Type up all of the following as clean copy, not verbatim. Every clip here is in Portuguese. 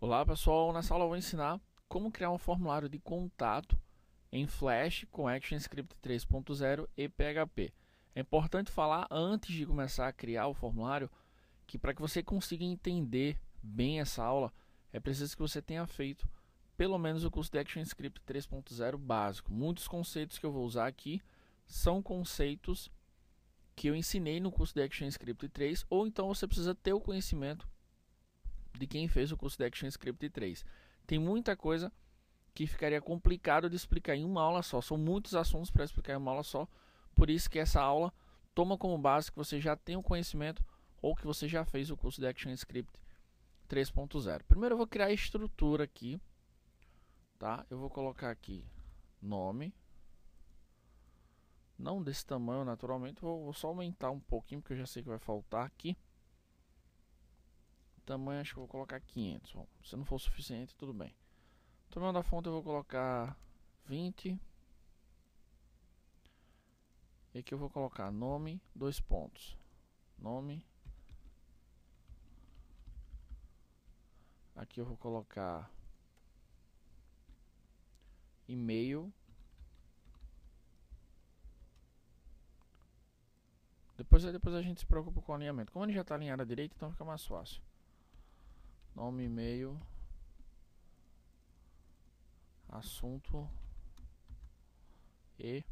Olá pessoal, nessa aula eu vou ensinar como criar um formulário de contato em Flash com ActionScript 3.0 e PHP. É importante falar antes de começar a criar o formulário que para que você consiga entender bem essa aula é preciso que você tenha feito pelo menos o curso de ActionScript 3.0 básico. Muitos conceitos que eu vou usar aqui são conceitos que eu ensinei no curso de ActionScript 3 ou então você precisa ter o conhecimento de quem fez o curso de ActionScript 3. Tem muita coisa que ficaria complicado de explicar em uma aula só. São muitos assuntos para explicar em uma aula só. Por isso que essa aula toma como base que você já tem o conhecimento ou que você já fez o curso de ActionScript 3.0. Primeiro eu vou criar a estrutura aqui, tá? Eu vou colocar aqui nome, não desse tamanho naturalmente, vou só aumentar um pouquinho porque eu já sei que vai faltar aqui. Tamanho acho que eu vou colocar 500. Bom, se não for suficiente, tudo bem. Tamanho da fonte eu vou colocar 20. E aqui eu vou colocar nome, dois pontos. Nome. Aqui eu vou colocar e-mail. Depois a gente se preocupa com o alinhamento. Como ele já está alinhado à direita, então fica mais fácil. Nome, e-mail, assunto e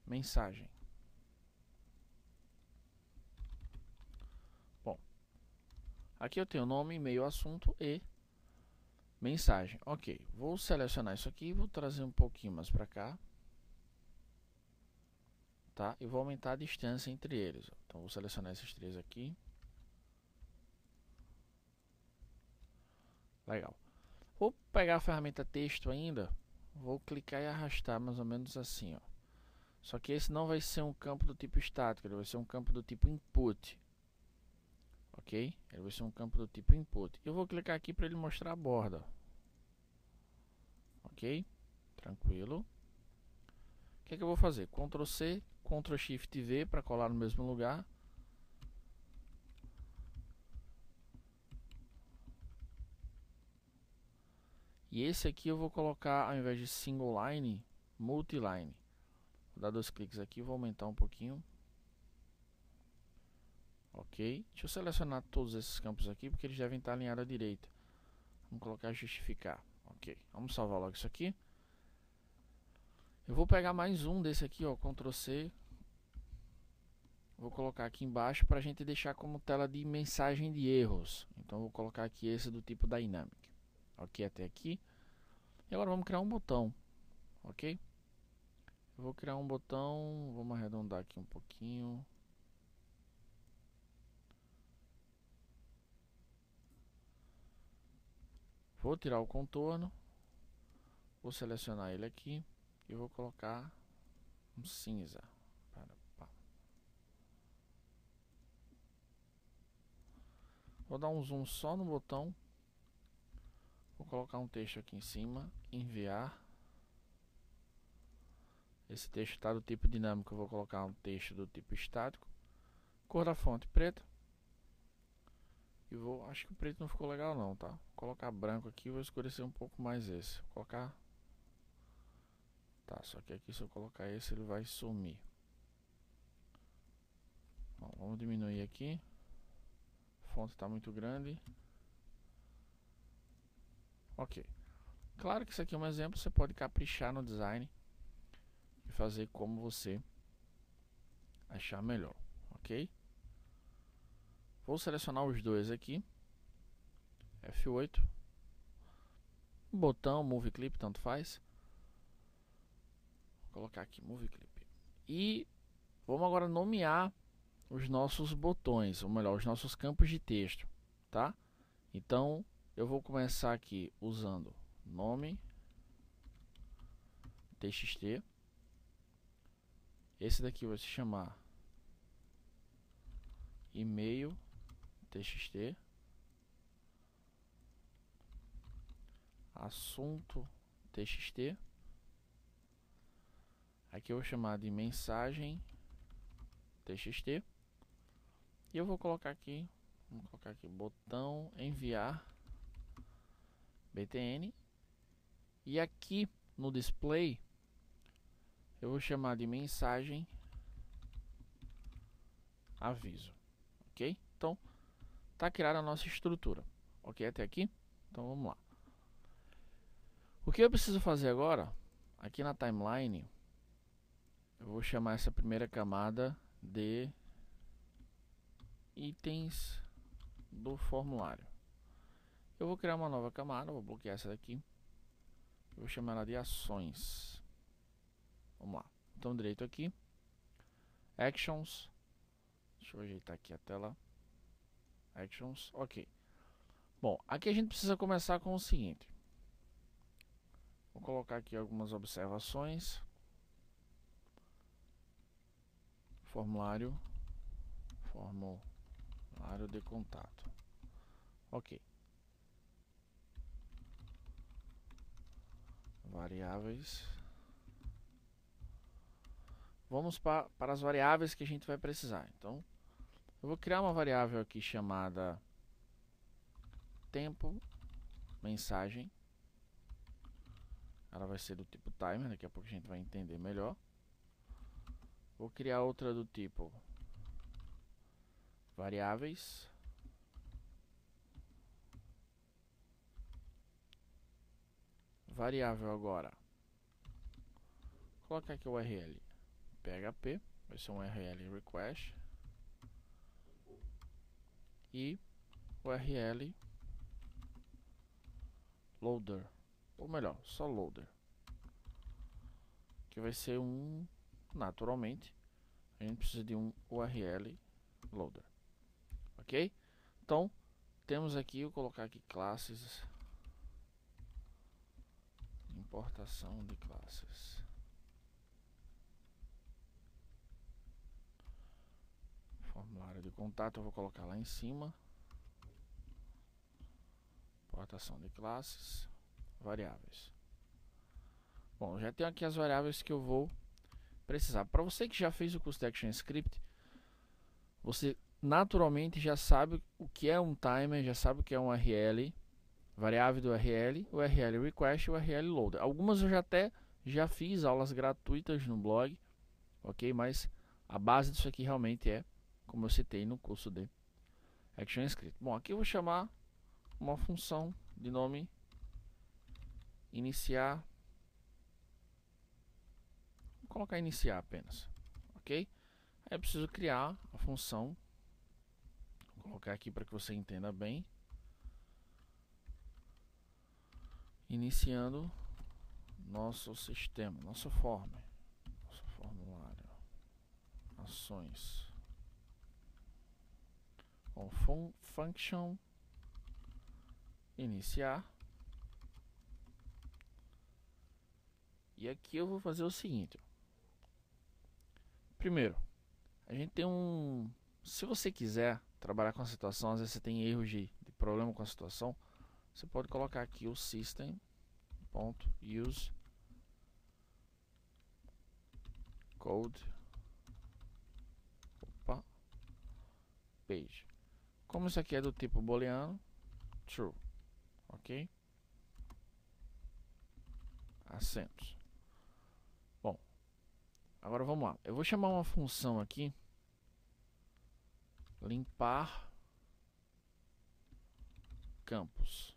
mensagem. Bom, aqui eu tenho nome, e-mail, assunto e mensagem. Ok, vou selecionar isso aqui e vou trazer um pouquinho mais para cá. Tá? E vou aumentar a distância entre eles. Então vou selecionar esses três aqui. Legal. Vou pegar a ferramenta texto ainda. Vou clicar e arrastar mais ou menos assim, ó. Só que esse não vai ser um campo do tipo estático, ele vai ser um campo do tipo input. Ok? Ele vai ser um campo do tipo input. Eu vou clicar aqui para ele mostrar a borda. Ok? Tranquilo. O que é que eu vou fazer? Ctrl C, Ctrl Shift V para colar no mesmo lugar. E esse aqui eu vou colocar, ao invés de single line, multiline. Vou dar dois cliques aqui, vou aumentar um pouquinho. Ok. Deixa eu selecionar todos esses campos aqui, porque eles devem estar alinhados à direita. Vamos colocar justificar. Ok. Vamos salvar logo isso aqui. Eu vou pegar mais um desse aqui, ó, Ctrl C. Vou colocar aqui embaixo para a gente deixar como tela de mensagem de erros. Então vou colocar aqui esse do tipo Dynamic. Ok, até aqui. E agora vamos criar um botão. Ok? Eu vou criar um botão, vamos arredondar aqui um pouquinho. Vou tirar o contorno. Vou selecionar ele aqui. E vou colocar um cinza. Vou dar um zoom só no botão. Vou colocar um texto aqui em cima. Enviar. Esse texto está do tipo dinâmico. Eu vou colocar um texto do tipo estático. Cor da fonte preta. E vou. Acho que o preto não ficou legal não, tá? Vou colocar branco aqui. Vou escurecer um pouco mais esse. Vou colocar. Tá, só que aqui se eu colocar esse ele vai sumir. Bom, vamos diminuir aqui. A fonte está muito grande. Ok. Claro que isso aqui é um exemplo. Você pode caprichar no design e fazer como você achar melhor, ok? Vou selecionar os dois aqui. F8. Botão, Move Clip, tanto faz. Vou colocar aqui Move Clip. E vamos agora nomear os nossos botões, ou melhor, os nossos campos de texto, tá? Então, eu vou começar aqui usando nome, txt. Esse daqui vai se chamar e-mail, txt. Assunto, txt. Aqui eu vou chamar de mensagem, txt. E eu vou colocar aqui Vamos colocar aqui, botão enviar btn. E aqui no display, eu vou chamar de mensagem aviso, ok? Então, tá criada a nossa estrutura, ok até aqui? Então vamos lá. O que eu preciso fazer agora, aqui na timeline, eu vou chamar essa primeira camada de itens do formulário. Eu vou criar uma nova camada, vou bloquear essa daqui. Eu vou chamar ela de ações. Vamos lá. Botão direito aqui. Actions. Deixa eu ajeitar aqui a tela. Actions, ok. Bom, aqui a gente precisa começar com o seguinte. Vou colocar aqui algumas observações. Formulário de contato. Ok. Variáveis. Vamos para as variáveis que a gente vai precisar. Então, eu vou criar uma variável aqui chamada tempo mensagem. Ela vai ser do tipo timer, daqui a pouco a gente vai entender melhor. Vou criar outra do tipo variáveis. Variável agora. Vou colocar aqui o URL PHP, vai ser um URL request. E URL loader, ou melhor, só loader, que vai ser um, naturalmente, a gente precisa de um URL loader, ok? Então, temos aqui, eu vou colocar aqui classes, importação de classes. Formulário de contato eu vou colocar lá em cima. Importação de classes, variáveis. Bom, já tenho aqui as variáveis que eu vou precisar. Para você que já fez o curso de ActionScript, você naturalmente já sabe o que é um timer, já sabe o que é um URL, variável do URL, o URL request e o URL loader. Algumas eu já fiz aulas gratuitas no blog, ok? Mas a base disso aqui realmente é, como eu citei no curso de ActionScript. Bom, aqui eu vou chamar uma função de nome iniciar. Vou colocar iniciar apenas, ok? Aí eu preciso criar a função. Vou colocar aqui para que você entenda bem. Iniciando nosso sistema, nosso formulário, ações. Com function iniciar. E aqui eu vou fazer o seguinte. Primeiro, a gente tem um... Se você quiser trabalhar com a situação, às vezes você tem erros de problema com a situação, você pode colocar aqui o system.use code page. Como isso aqui é do tipo booleano, true, ok? Acentos. Bom, agora vamos lá. Eu vou chamar uma função aqui, limpar campos,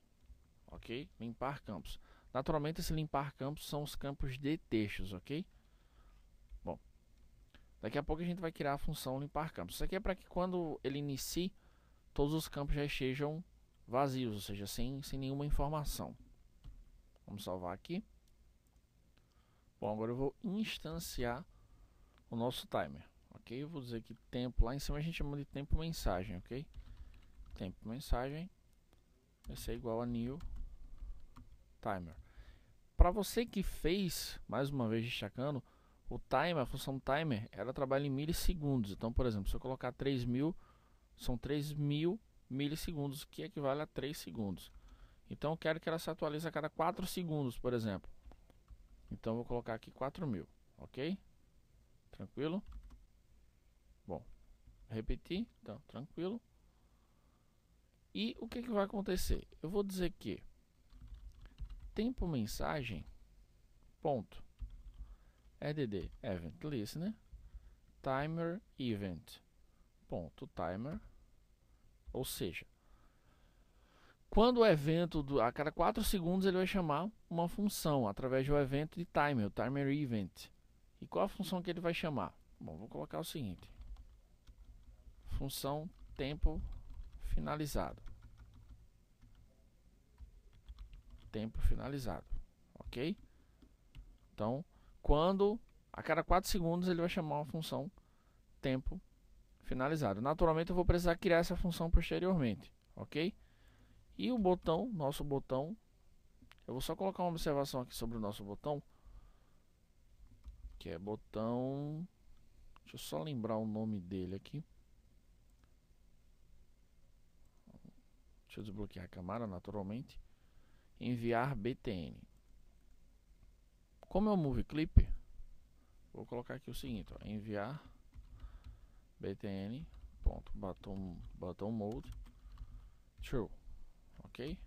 ok? Limpar campos. Naturalmente, esse limpar campos são os campos de textos, ok? Bom, daqui a pouco a gente vai criar a função limpar campos. Isso aqui é para que quando ele inicie, todos os campos já estejam vazios, ou seja, sem nenhuma informação. Vamos salvar aqui. Bom, agora eu vou instanciar o nosso timer, ok? Eu vou dizer que tempo, lá em cima a gente chama de tempo mensagem, ok? Tempo mensagem vai ser igual a new timer. Para você que fez, mais uma vez destacando, o timer, a função timer, ela trabalha em milissegundos. Então, por exemplo, se eu colocar 3000, são 3000 milissegundos, que equivale a 3 segundos. Então, eu quero que ela se atualize a cada 4 segundos, por exemplo. Então, eu vou colocar aqui 4000, ok? Tranquilo? Bom, repetir, então, tranquilo. E o que vai acontecer? Eu vou dizer que tempo mensagem ponto add event listener timer event ponto timer, ou seja, quando o evento a cada 4 segundos ele vai chamar uma função através do evento de timer, o timer event. E qual a função que ele vai chamar? Bom, vou colocar o seguinte: função tempo finalizado. Tempo finalizado, ok? Então, quando a cada 4 segundos ele vai chamar uma função tempo finalizado. Naturalmente eu vou precisar criar essa função posteriormente, ok? E o botão, nosso botão, eu vou só colocar uma observação aqui sobre o nosso botão, que é botão, deixa eu só lembrar o nome dele aqui. Deixa eu desbloquear a câmera naturalmente. Enviar BTN. Como é o Movie Clip, vou colocar aqui o seguinte, ó, enviar BTN ponto button mode true, ok?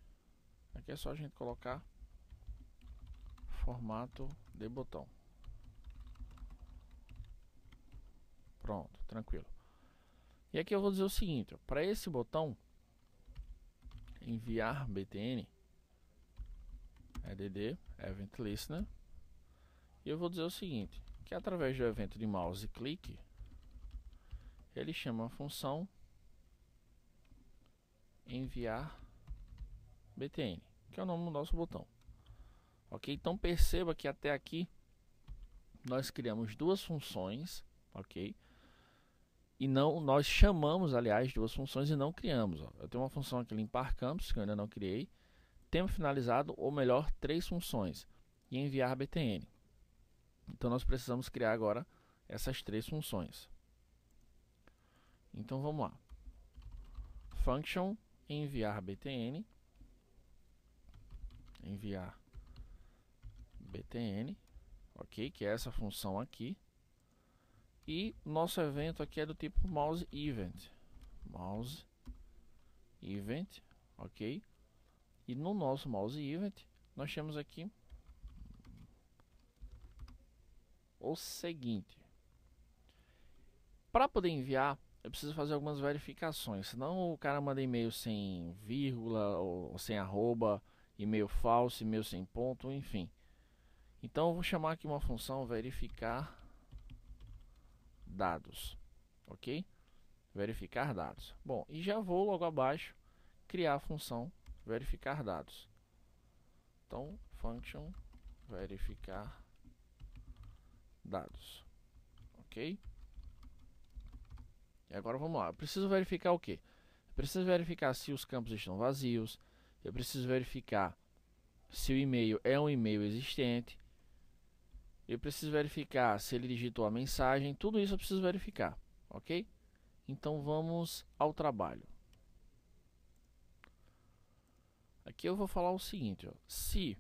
Aqui é só a gente colocar formato de botão. Pronto, tranquilo. E aqui eu vou dizer o seguinte, para esse botão enviar BTN add event listener, e eu vou dizer o seguinte, que através do evento de mouse clique ele chama a função enviar BTN, que é o nome do nosso botão. Ok, então perceba que até aqui nós criamos duas funções, ok? E não, nós chamamos, aliás, duas funções e não criamos. Ó. Eu tenho uma função aqui, limpar campos, que eu ainda não criei. Tempo finalizado, ou melhor, 3 funções. E enviar BTN. Então nós precisamos criar agora essas 3 funções. Então vamos lá. Function enviar BTN. Enviar BTN. Ok, que é essa função aqui. E nosso evento aqui é do tipo mouse event. Mouse event, ok? E no nosso mouse event nós temos aqui o seguinte: para poder enviar, eu preciso fazer algumas verificações, senão o cara manda e-mail sem vírgula ou sem arroba, e-mail falso, e-mail sem ponto, enfim. Então eu vou chamar aqui uma função verificar dados, ok? Verificar dados. Bom, e já vou logo abaixo criar a função verificar dados. Então, function verificar dados, ok? E agora vamos lá. Eu preciso verificar o que? Eu preciso verificar se os campos estão vazios. Eu preciso verificar se o e-mail é um e-mail existente. Eu preciso verificar se ele digitou a mensagem. Tudo isso eu preciso verificar, ok? Então vamos ao trabalho. Aqui eu vou falar o seguinte, ó, se,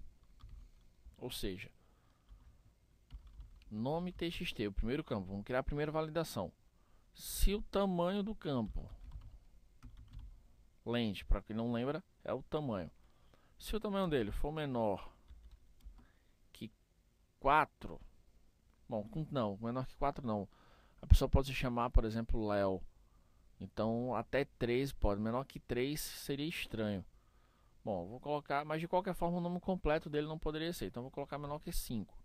ou seja, nome txt, o primeiro campo, vamos criar a primeira validação. Se o tamanho do campo, length, para quem não lembra, é o tamanho. Se o tamanho dele for menor que 4, bom, não, menor que 4 não. A pessoa pode se chamar, por exemplo, Léo. Então até 3 pode, menor que 3 seria estranho. Bom, vou colocar, mas de qualquer forma o nome completo dele não poderia ser, então vou colocar menor que 5.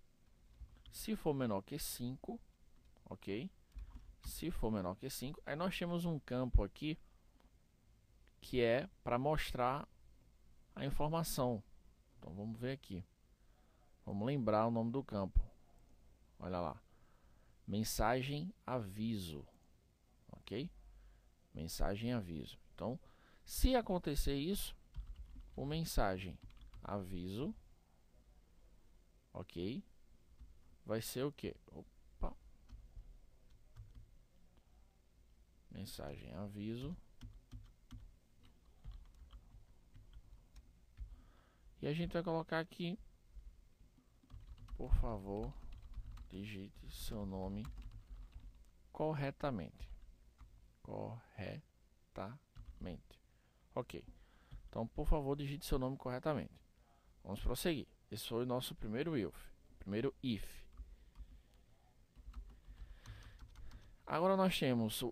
Se for menor que 5, ok? Se for menor que 5, aí nós temos um campo aqui que é para mostrar a informação. Então vamos ver aqui. Vamos lembrar o nome do campo. Olha lá. Mensagem aviso. Ok? Mensagem aviso. Então, se acontecer isso, o mensagem aviso, ok, vai ser o que? Opa. Mensagem aviso. E a gente vai colocar aqui, por favor, digite seu nome corretamente. Corretamente. Ok. Então, por favor, digite seu nome corretamente. Vamos prosseguir. Esse foi o nosso primeiro if. Agora nós temos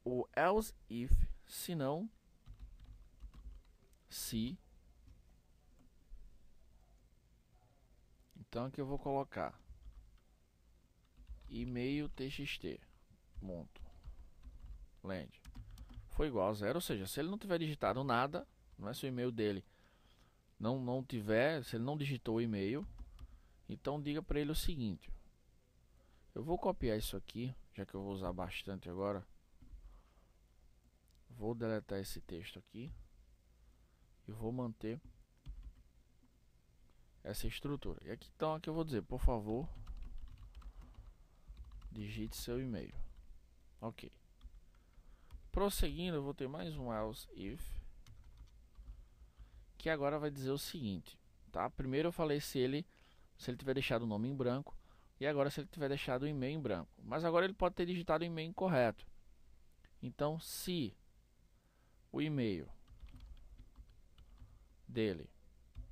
o else if, se não, se. Então aqui eu vou colocar e-mail txt ponto land foi igual a 0, ou seja, se ele não tiver digitado nada, não é se o e-mail dele não tiver, se ele não digitou o e-mail, então diga para ele o seguinte: eu vou copiar isso aqui, já que eu vou usar bastante agora. Vou deletar esse texto aqui e vou manter essa estrutura. E aqui então aqui eu vou dizer, por favor, digite seu e-mail. Ok. Prosseguindo, eu vou ter mais um else if, que agora vai dizer o seguinte, tá? Primeiro eu falei se ele tiver deixado o nome em branco, e agora se ele tiver deixado o e-mail em branco. Mas agora ele pode ter digitado o e-mail incorreto. Então, se o e-mail dele,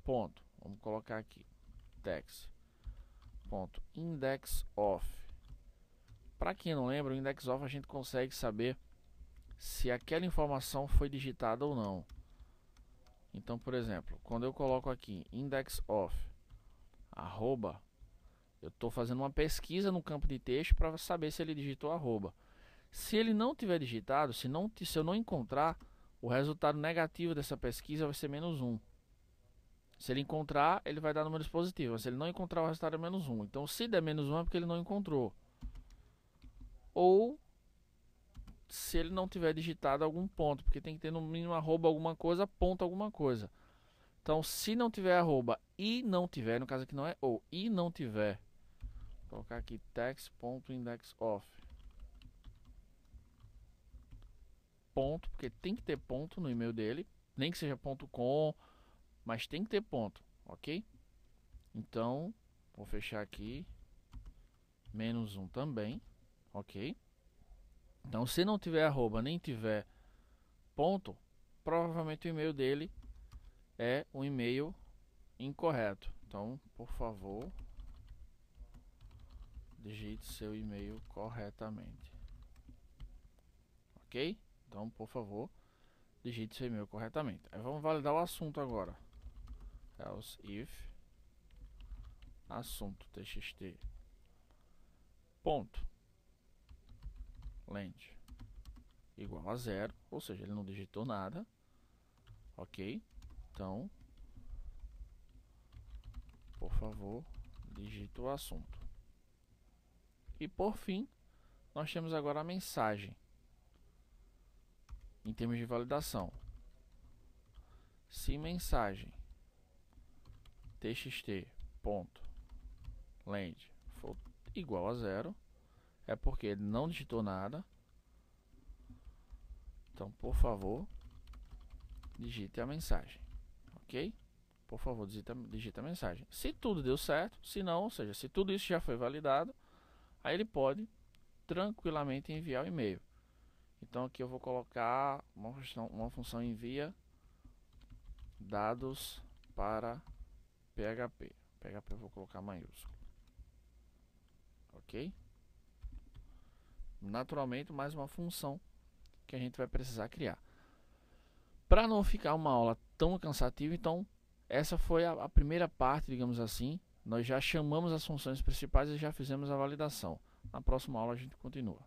ponto, vamos colocar aqui, text, ponto, index of. Para quem não lembra, o index of a gente consegue saber se aquela informação foi digitada ou não. Então, por exemplo, quando eu coloco aqui index of arroba, eu estou fazendo uma pesquisa no campo de texto para saber se ele digitou arroba. Se ele não tiver digitado, se eu não encontrar, o resultado negativo dessa pesquisa vai ser -1. Se ele encontrar, ele vai dar números positivos. Se ele não encontrar, o resultado é -1. Então, se der -1 é porque ele não encontrou. Ou se ele não tiver digitado algum ponto, porque tem que ter no mínimo arroba alguma coisa, ponto alguma coisa. Então, se não tiver arroba e não tiver, no caso aqui não é ou, e não tiver, vou colocar aqui text.indexOf. Ponto, porque tem que ter ponto no e-mail dele, nem que seja .com, mas tem que ter ponto, ok? Então, vou fechar aqui, -1 também, ok? Então, se não tiver arroba, nem tiver ponto, provavelmente o e-mail dele é um e-mail incorreto. Então, por favor, digite seu e-mail corretamente. Ok? Então, por favor, digite seu e-mail corretamente. Aí vamos validar o assunto agora. Else if assunto txt ponto land igual a 0, ou seja, ele não digitou nada. Ok? Então, por favor, digite o assunto. E por fim, nós temos agora a mensagem. Em termos de validação, se mensagem txt ponto land for igual a 0, é porque ele não digitou nada. Então, por favor, digite a mensagem, ok? Por favor, digite a mensagem. Se tudo deu certo, se não, ou seja, se tudo isso já foi validado, aí ele pode tranquilamente enviar o e-mail. Então aqui eu vou colocar uma função envia dados para PHP. PHP eu vou colocar maiúsculo, ok? Naturalmente, mais uma função que a gente vai precisar criar. Para não ficar uma aula tão cansativa, então essa foi a primeira parte, digamos assim. Nós já chamamos as funções principais e já fizemos a validação. Na próxima aula a gente continua.